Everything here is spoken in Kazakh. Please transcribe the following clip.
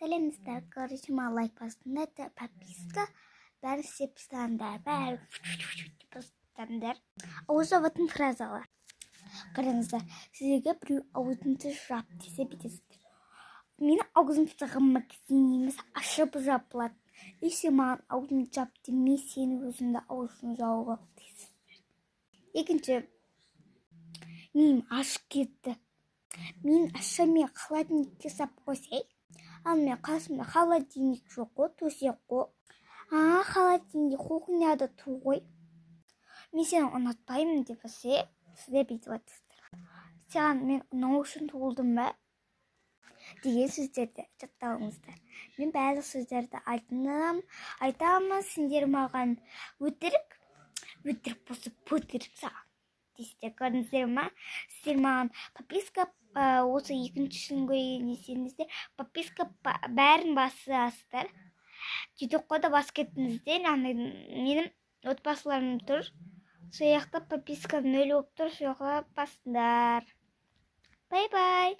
Сәлемдер, короче, лайк басыңдар, подписка, бәрі істепсіңдер, бәрі басыңдар. Ауызжабатын фразалар. Қараңыздар, сіздерге біреу аузыңды жап десе бүйтесіздер. Менің аузымды жапmak емес, ашып жапылады. Если маған аузымды жап демей, сен өзіңді аузыңды жауып ал дейсіздер. Екінші, менің ашып кетті. Мен ашамай холодильникке сап қойсай, ал мен қасымда холодильник жоқ қой, төсек қой. Холодильник кухняда тұр ғой. Мен сені ұнатпаймын деп сіздер бүйтіп айтасыздар. Саған мен ұнау үшін туылдым ба? Деген сөздерді жаттауыңыздар. Мен барлық сөздерді айтамын, сендер маған өтірік болса пөтірік саған дейсіздер. Көрдіңіздер ма? Сіздер маған подписка осы екіншісін көрген десеңіздер, подписка бәрін басасыздар. TikTokқа бас кеттіңіздер, менің отбасыларым тұр. Сояқта подписка 0 болып тұр, сояққа басыңдар. Бай-бай.